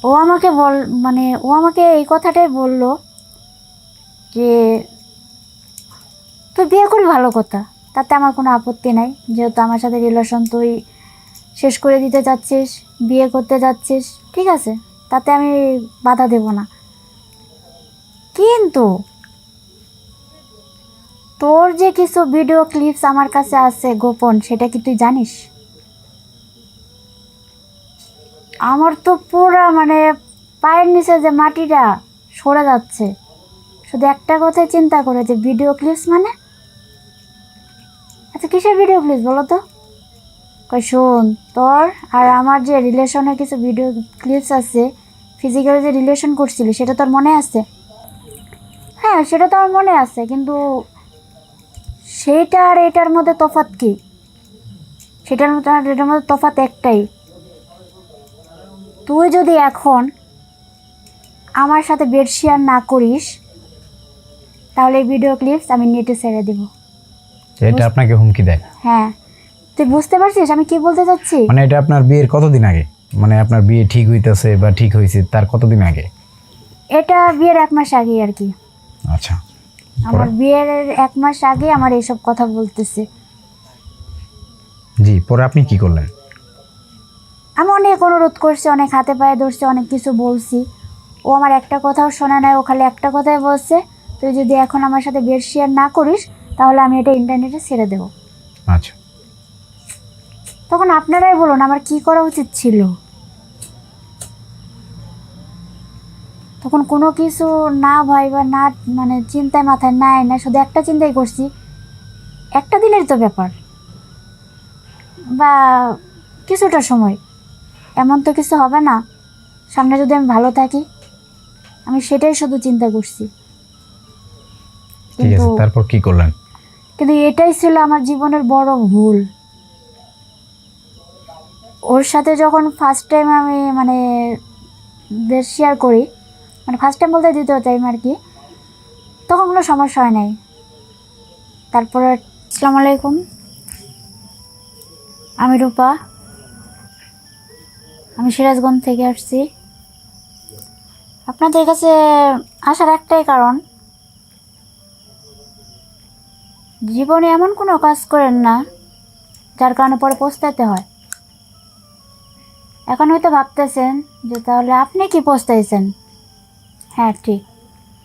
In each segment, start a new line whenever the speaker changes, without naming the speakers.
ও আমাকে ও আমাকে এই কথাটাই বললো যে তুই বিয়ে করবি, ভালো কথা, তাতে আমার কোনো আপত্তি নাই, যেহেতু আমার সাথে রিলেশন তুই শেষ করে দিতে চাচ্ছিস, বিয়ে করতে যাচ্ছিস, ঠিক আছে, তাতে আমি বাধা দেব না। কিন্তু তোর যে কিছু ভিডিও ক্লিপস আমার কাছে আছে গোপন, সেটা কি তুই জানিস? আমার তো পুরা পায়ের নিচে যে মাটিটা সরে যাচ্ছে, শুধু একটা কথাই চিন্তা করে যে ভিডিও ক্লিপস আচ্ছা কিসের ভিডিও ক্লিপস বলো তো? কই শোন, তোর আর আমার যে রিলেশনের কিছু ভিডিও ক্লিপস আছে, ফিজিক্যালি যে রিলেশন করছিলি সেটা তোর মনে আছে? হ্যাঁ, সেটা তো আমার মনে আছে, কিন্তু সেইটা আর এটার মধ্যে তফাৎ কি? সেটার মধ্যে আর এটার মধ্যে তফাৎ একটাই, তুই যদি এখন আমার সাথে বেড শেয়ার না করিস তাহলে এই ভিডিও ক্লিপস আমি নেটে ছেড়ে দিব।
এটা আপনাকে হুমকি দেয়?
হ্যাঁ, তুই বুঝতে পারছিস আমি কি বলতে চাচ্ছি?
মানে এটা আপনার বিয়ের কতদিন আগে? মানে আপনার বিয়ে ঠিক হইতেছে বা ঠিক হয়েছে তার কতদিন আগে?
এটা বিয়ের 1 মাস আগে আর কি।
আচ্ছা,
আমার বিয়ের 1 মাস আগে আমার এইসব কথা বলতেছে।
জি, পরে আপনি কি করলেন?
আমি অনেক অনুরোধ করছি, অনেক হাতে পায়ে ধরছি, অনেক কিছু বলছি, ও আমার একটা কথাও শোনে নাই। ও খালি একটা কথাই বলছে, তুই যদি এখন আমার সাথে বেড শেয়ার না করিস তাহলে আমি এটা ইন্টারনেটে ছেড়ে দেবো।
আচ্ছা,
তখন আপনারাই বলুন আমার কি করা উচিত ছিল? তখন কোনো কিছু না ভাই বা না চিন্তায় মাথায় নাই না, শুধু একটা চিন্তাই করছি, একটা দিনের তো ব্যাপার বা কিছুটা সময়, এমন তো কিছু হবে না, সামনে যদি আমি ভালো থাকি, আমি সেটাই শুধু চিন্তা করছি।
ঠিক আছে, তারপর কি করলেন?
কিন্তু এটাই ছিল আমার জীবনের বড় ভুল। ওর সাথে যখন ফার্স্ট টাইম আমি বেড শেয়ার করি, ফার্স্ট টাইম বলতে দ্বিতীয় টাইম আর কি, তখন কোনো সমস্যা হয় নাই। তারপরে আসসালামু আলাইকুম, আমি রূপা, আমি সিরাজগঞ্জ থেকে আসছি। আপনাদের কাছে আসার একটাই কারণ, জীবনে এমন কোনো কাজ করেন না যার কারণে পরে পস্তাতে হয়। এখন হয়তো ভাবতেছেন যে তাহলে আপনি কি পস্তাইছেন? হ্যাঁ ঠিক,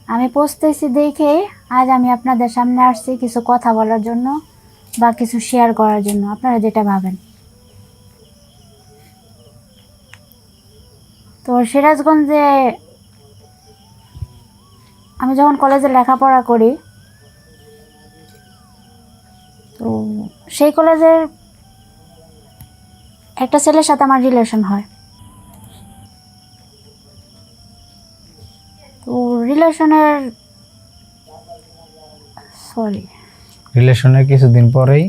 আমি পস্তাইছি দেখে আজ আমি আপনাদের সামনে আসছি কিছু কথা বলার জন্য বা কিছু শেয়ার করার জন্য, আপনারা যেটা ভাবেন। তো সিরাজগঞ্জে আমি যখন কলেজে লেখাপড়া করি, তো সেই কলেজের একটা ছেলের সাথে আমার রিলেশন হয়। তো
রিলেশনের কিছুদিন পরেই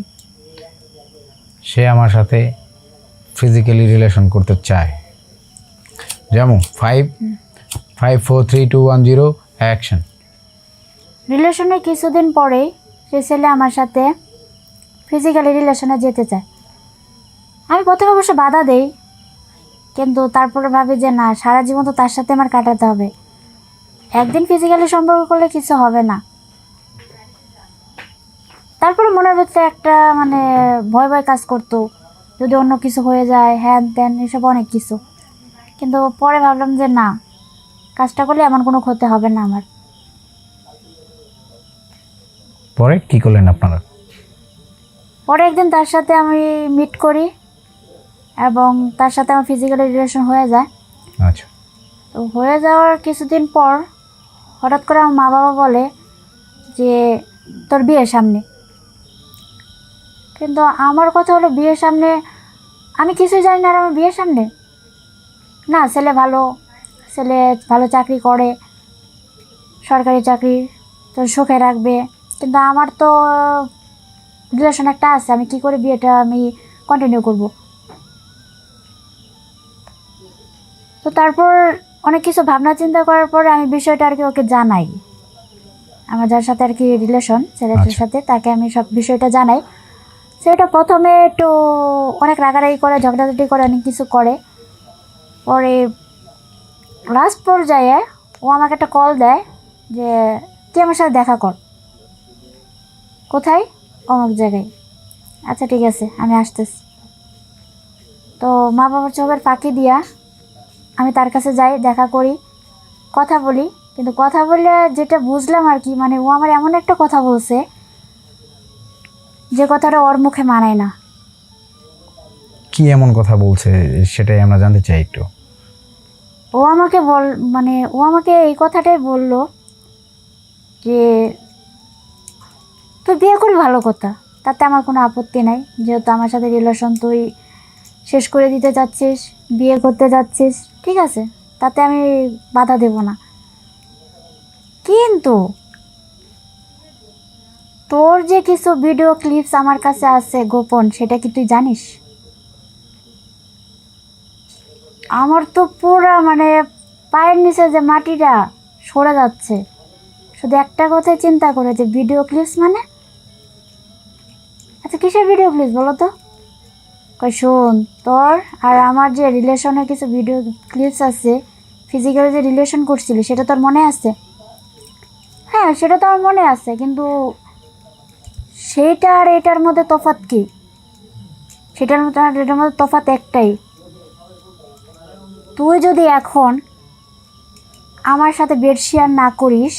সে আমার সাথে ফিজিক্যালি রিলেশন করতে চায়। যেমন 5 5 4 3 2 1 0 অ্যাকশন।
রিলেশনের কিছুদিন পরেই সে ছেলে আমার সাথে ফিজিক্যালি রিলেশনে যেতে চায়। আমি প্রথমে অবশ্য বাধা দেই, কিন্তু তারপরে ভাবি যে না, সারা জীবন তো তার সাথে আমার কাটাতে হবে, একদিন ফিজিক্যালি সম্পর্ক করলে কিছু হবে না। তারপরে মনের ভিতরে একটা ভয় ভয় কাজ করতো, যদি অন্য কিছু হয়ে যায়, হ্যান ত্যান এসব অনেক কিছু। কিন্তু পরে ভাবলাম যে না, কাজটা করলে এমন কোনো ক্ষতি হবে না আমার।
পরে কি করলেন আপনারা?
পরে একদিন তার সাথে আমি মিট করি এবং তার সাথে আমার ফিজিক্যালি রিলেশন হয়ে যায়।
আচ্ছা,
তো হয়ে যাওয়ার কিছুদিন পর হঠাৎ করে আমার মা বাবা বলে যে তোর বিয়ের সামনে। কিন্তু আমার কথা হলো বিয়ের সামনে, আমি কিছুই জানি না আর আমার বিয়ের সামনে না। ছেলে ভালো চাকরি করে, সরকারি চাকরি, তোর সুখে রাখবে, কিন্তু আমার তো রিলেশন একটা আছে, আমি কি করে বিয়েটা আমি কন্টিনিউ করব? তো তারপর অনেক কিছু ভাবনা চিন্তা করার পরে আমি বিষয়টা আর কি ওকে জানাই, আমার যার সাথে আর কি রিলেশন ছেলেটির সাথে, তাকে আমি সব বিষয়টা জানাই। সেটা প্রথমে একটু অনেক রাগারাগি করে, ঝগড়াঝাটি করে, অনেক কিছু করে। পরে লাস্ট পর্যায়ে ও আমাকে একটা কল দেয় যে তুই আমার সাথে দেখা কর। কোথায়? অমুক জায়গায়। আচ্ছা ঠিক আছে, আমি আসতেছি। তো মা বাবার চোখের ফাঁকি দিয়া আমি তার কাছে যাই, দেখা করি, কথা বলি। কিন্তু কথা বললে যেটা বুঝলাম আর কি, মানে ও আমার এমন একটা কথা বলছে যে কথাটা ওর মুখে মানায় না।
কি এমন কথা বলছে সেটাই আমরা জানতে চাই একটু।
ও আমাকে এই কথাটাই বলল যে তুই বিয়ে করি, ভালো কথা, তাতে আমার কোনো আপত্তি নাই, যেহেতু আমার সাথে রিলেশন তুই শেষ করে দিতে চাচ্ছিস, বিয়ে করতে যাচ্ছিস, ঠিক আছে, তাতে আমি বাধা দেব না। কিন্তু তোর যে কিছু ভিডিও ক্লিপস আমার কাছে আছে গোপন, সেটা কি তুই জানিস? আমার তো পুরা মানে পায়ের নিচে যে মাটিটা সরে যাচ্ছে, শুধু একটা কথাই চিন্তা করে যে ভিডিও ক্লিপস মানে। আচ্ছা কিসের ভিডিও ক্লিপস বলো তো? কই শোন, তোর আর আমার যে রিলেশনের কিছু ভিডিও ক্লিপস আছে, ফিজিক্যালি যে রিলেশন করছিলি, সেটা তোর মনে আছে? হ্যাঁ, সেটা তো আমার মনে আছে, কিন্তু সেইটা আর এটার মধ্যে তফাৎ কি? সেটার মধ্যে আর এটার মধ্যে তফাৎ একটাই, তুই যদি এখন আমার সাথে বেড শেয়ার না করিস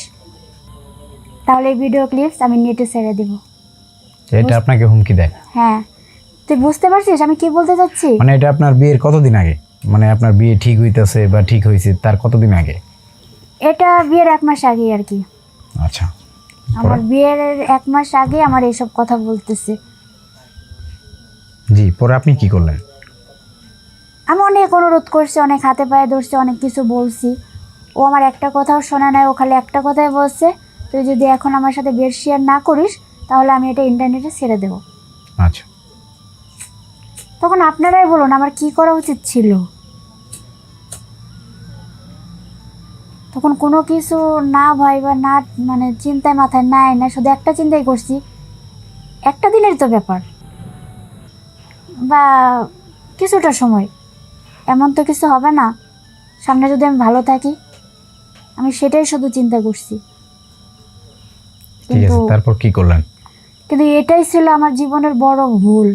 তাহলে এই ভিডিও ক্লিপস আমি নেটে ছেড়ে দিব।
এটা আপনাকে হুমকি দেয়?
হ্যাঁ, তুই বুঝতে পারছিস আমি কি বলতে চাচ্ছি?
মানে এটা আপনার বিয়ের কতদিন আগে? মানে আপনার বিয়ে ঠিক হইতেছে বা ঠিক হয়েছে তার কতদিন আগে?
এটা বিয়ের 1 মাস আগে আর কি।
আচ্ছা,
আমার বিয়ের 1 মাস আগে আমার এইসব কথা বলতেছে।
জি, পরে আপনি কি করলেন?
আমি অনেক অনুরোধ করছি, অনেক হাতে পায়ে ধরছি, অনেক কিছু বলছি। ও আমার একটা কথাও শোনা নাই, ও খালি একটা কথাই বলছে, তুই যদি এখন আমার সাথে বেড শেয়ার না করিস তাহলে আমি এটা ইন্টারনেটে ছেড়ে দেবো।
আচ্ছা,
তখন আপনারাই বলুন আমার কি করা উচিত ছিল? তখন কোনো কিছু না ভয় বা না মানে চিন্তায় মাথায় নাই না, শুধু একটা চিন্তাই করছি, একটা দিনের তো ব্যাপার বা কিছুটা সময়, এমন তো কিছু হবে না, সামনে যদি আমি ভালো থাকি, আমি সেটাই শুধু চিন্তা করছি।
ঠিক আছে, তারপর কি করলেন?
কিন্তু এটাই ছিল আমার জীবনের বড় ভুল।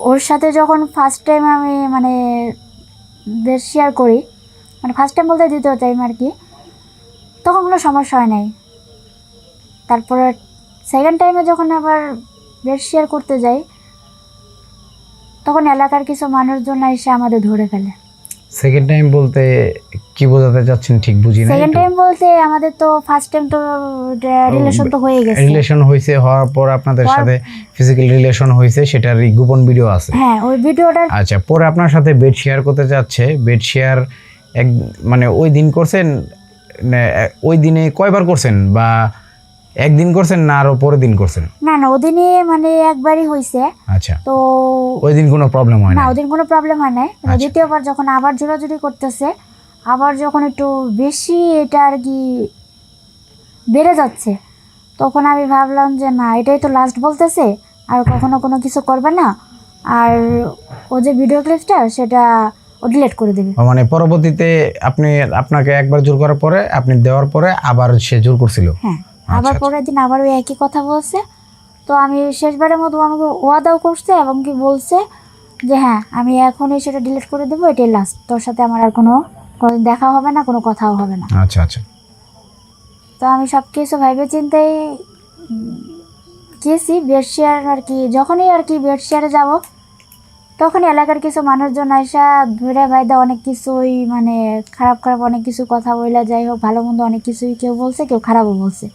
ওর সাথে যখন ফার্স্ট টাইম আমি মানে বেড শেয়ার করি, মানে ফার্স্ট টাইম বলতে দ্বিতীয় টাইম আর কি, তখন কোনো সমস্যা হয় নাই। তারপরে সেকেন্ড টাইমে যখন আবার বেড শেয়ার করতে যাই, তখন এলাকার কিছু মানুষজন এসে আমাদের ধরে ফেলে।
সেকেন্ড টাইম বলতে কি বোঝাতে চাচ্ছেন ঠিক বুঝি না।
সেকেন্ড টাইম বলতে আমাদের তো ফার্স্ট টাইম তো রিলেশন তো হয়ে গেছে,
রিলেশন হয়েছে, হওয়ার পর আপনাদের সাথে ফিজিক্যাল রিলেশন হয়েছে, সেটার গোপন ভিডিও আছে।
হ্যাঁ, ওই ভিডিওটা।
আচ্ছা, পরে আপনার সাথে বেড শেয়ার করতে যাচ্ছে, বেড শেয়ার এক মানে ওই দিন করছেন, ওই দিনে কয়বার করছেন, বা একদিন করছেন না আরো পরের দিন করছেন?
না না, ওদিনই মানে একবারই হয়েছে।
আচ্ছা,
তো
ওই দিন কোনো প্রবলেম হয়
না,
না?
ওদিন কোনো প্রবলেম হয় নাই।
আচ্ছা।
দ্বিতীয়বার যখন আবার জোরাজুরি করতেছে, আবার যখন একটু বেশি এটা আর কি বেড়ে যাচ্ছে, তখন আমি ভাবলাম যে না, এটাই তো লাস্ট বলতেছে, আর কখনো কোনো কিছু করবে না, আর ও যে ভিডিও ক্লিপটা সেটা ও ডিলিট করে দেবে।
মানে পরবর্তীতে আপনাকে একবার জোর করার পরে, আপনি দেওয়ার পরে আবার সে জোর করছিল?
হ্যাঁ, আবার পরের দিন আবার ওই একই কথা বলছে। তো আমি শেষবারের মতো আমাকে ওয়াদাও করছে এবং কি বলছে যে হ্যাঁ, আমি এখনই সেটা ডিলিট করে দেবো, এটাই লাস্ট, তোর সাথে আমার আর কোনো দেখা হবে না, কোনো কথাও হবে না।
আচ্ছা আচ্ছা।
তো আমি সব কিছু ভেবে চিন্তেই গেছি বেড শেয়ার আর কি। যখনই আর কি বেড শেয়ারে যাবো, তখন এলাকার কিছু মানুষজন আসা ধরে ভাইদা অনেক কিছুই মানে খারাপ খারাপ অনেক কিছু কথা বলে, যাই হোক ভালো মন্দ অনেক কিছুই কেউ বলছে, কেউ খারাপও বলছে।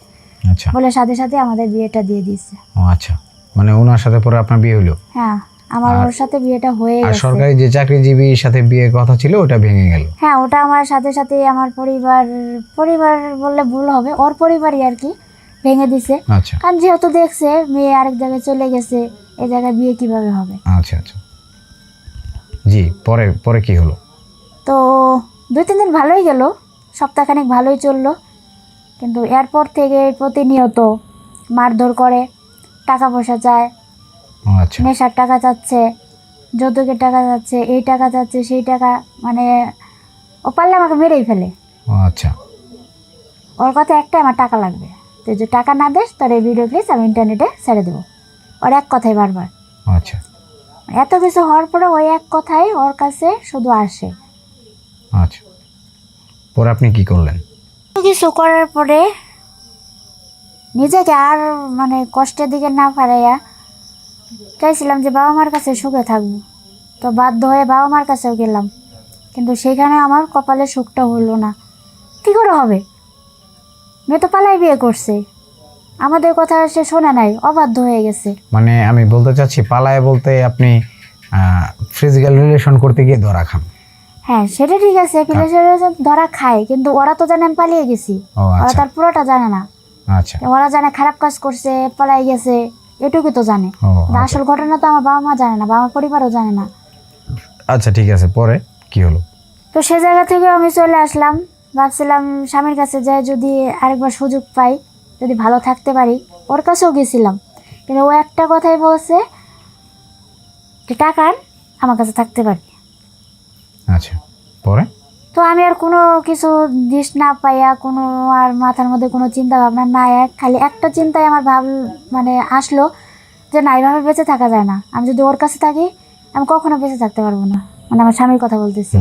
আচ্ছা,
বলে সাথে সাথে আমাদের বিয়েটা দিয়ে দিয়েছে।
ও আচ্ছা, মানে ওনার সাথে পরে আপনার বিয়ে হলো?
হ্যাঁ, আমার ওর সাথে বিয়েটা হয়ে
আর
গেছে।
সরকারি যে চাকরিজীবীর সাথে বিয়ের কথা ছিল ওটা ভেঙে গেল?
হ্যাঁ, ওটা আমার সাথে সাথে আমার পরিবার বললে ভুল হবে, ওর পরিবারই আর কি ভেঙে দিছে।
আচ্ছা,
কারণ যেহেতু দেখছে মেয়ে আরেক জায়গায় চলে গেছে, এই জায়গায় বিয়ে কিভাবে হবে।
আচ্ছা আচ্ছা। জি, পরে পরে কি হলো?
তো 2-3 দিন ভালোই গেল, সপ্তাহখানেক ভালোই চললো, কিন্তু এরপর থেকে প্রতিনিয়ত মারধর করে, টাকা পয়সা চায়,
ও আচ্ছা,
নেশার টাকা চাচ্ছে, যৌতুকের টাকা যাচ্ছে, এই টাকা যাচ্ছে, সেই টাকা, মানে ও পারলে আমাকে মেরেই ফেলে।
ও আচ্ছা।
ওর কথা একটাই, আমার টাকা লাগবে, তুই যে টাকা না দিস তোর এই ভিডিও প্লিজ আমি ইন্টারনেটে ছেড়ে দেবো। ওর এক কথাই বারবার।
আচ্ছা
এত কিছু হওয়ার পরে ওই এক কথাই ওর কাছে শুধু আসে।
আচ্ছা, পরে আপনি কি করলেন?
এত কিছু করার পরে নিজেকে আর মানে কষ্টের দিকে না পারাইয়া চাইছিলাম যে বাবা মার কাছে সুখে থাকবো। তো বাধ্য হয়ে বাবা মার কাছেও গেলাম, কিন্তু সেখানে আমার কপালে সুখটা হলো না। কী করে হবে? মেয়ে তো পালাই বিয়ে করছে, আমাদের কথা সে শোনে নাই, অবাধ্য হয়ে গেছে।
মানে আমি বলতে চাচ্ছি পালায় বলতে আপনি ফিজিক্যাল রিলেশন করতে গিয়ে ধরা খান।
হ্যাঁ সেটা ঠিক আছে, ফিলিংসের ধরা খায়, কিন্তু ওরা তো জানে আমি পালিয়ে গেছি।
ও
ওরা
আচ্ছা
তার পুরোটা জানে না।
আচ্ছা।
ওরা জানে খারাপ কাজ করছে, পালাই গেছে, এটুকু তো জানে।
ও
কিন্তু
আচ্ছা।
আসল ঘটনা তো আমার বাবা মা জানে না, বাবা মার পরিবারও জানে না।
আচ্ছা ঠিক আছে, পরে কি হলো?
তো সে জায়গা থেকে আমি চলে আসলাম। ভাবছিলাম স্বামীর কাছে যাই, যদি আরেকবার সুযোগ পাই, যদি ভালো থাকতে পারি। ওর কাছেও গেছিলাম, কিন্তু ও একটা কথাই বলছে যে টাকা আন, আমার কাছে থাকতে পারি।
আচ্ছা, পরে?
তো আমি আর কোনো কিছু দিশ না পাইয়া, কোনো আর মাথার মধ্যে কোনো চিন্তা ভাবনা না, খালি একটা চিন্তাই আমার মানে আসলো যে না, এইভাবে বেঁচে থাকা যায় না। আমি যদি ওর কাছে থাকি আমি কখনো বেঁচে থাকতে পারবো না, মানে আমার স্বামীর কথা বলতেছি।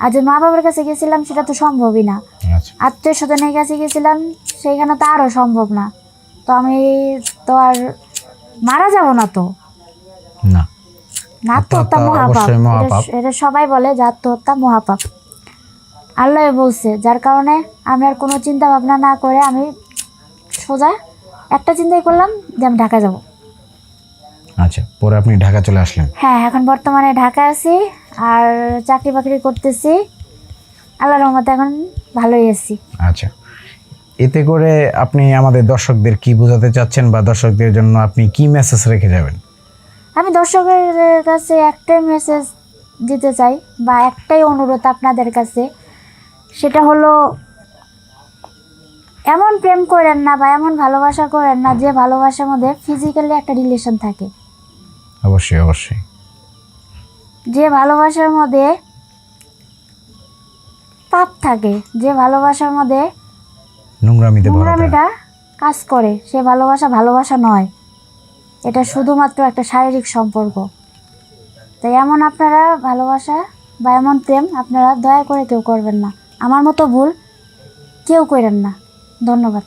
আর যে মা বাবার কাছে গেছিলাম সেটা তো সম্ভবই না।
আচ্ছা
আত্মীয় স্বজনের কাছে গেছিলাম, সেইখানে তো আরও সম্ভব না। তো আমি তো আর মারা যাব না তো,
না,
না, আত্মহত্যা মহাপাপ।
অবশ্যই মহাপাপ।
এটা সবাই বলে যে আত্মহত্যা মহাপাপ। আল্লাহ বলছে, যার কারণে আমি আর কোনো চিন্তা ভাবনা না করে আমি সোজা একটা চিন্তাই করলাম যে আমি ঢাকা যাব।
আচ্ছা, পরে আপনি ঢাকা চলে আসলেন?
হ্যাঁ, এখন বর্তমানে ঢাকা আছি আর চাকরি বাকরি করতেছি, আল্লাহর রহমতে এখন ভালোই আছি।
আচ্ছা, এতে করে আপনি আমাদের দর্শকদের কি বোঝাতে চাচ্ছেন, বা দর্শকদের জন্য আপনি কি মেসেজ রেখে যাবেন?
আমি দর্শকের কাছে একটাই মেসেজ দিতে চাই, বা একটাই অনুরোধ আপনাদের কাছে, সেটা হলো এমন প্রেম করেন না বা এমন ভালোবাসা করেন না যে ভালোবাসার মধ্যে ফিজিক্যালি একটা রিলেশন থাকে।
অবশ্যই অবশ্যই।
যে ভালোবাসার মধ্যে পাপ থাকে, যে ভালোবাসার মধ্যে নোংরামিটা কাজ করে, সে ভালোবাসা ভালোবাসা নয়, এটা শুধুমাত্র একটা শারীরিক সম্পর্ক। তাই এমন আপনারা ভালোবাসা বা এমন প্রেম আপনারা দয়া করে কেউ করবেন না। আমার মতো ভুল কেউ করেন না। ধন্যবাদ।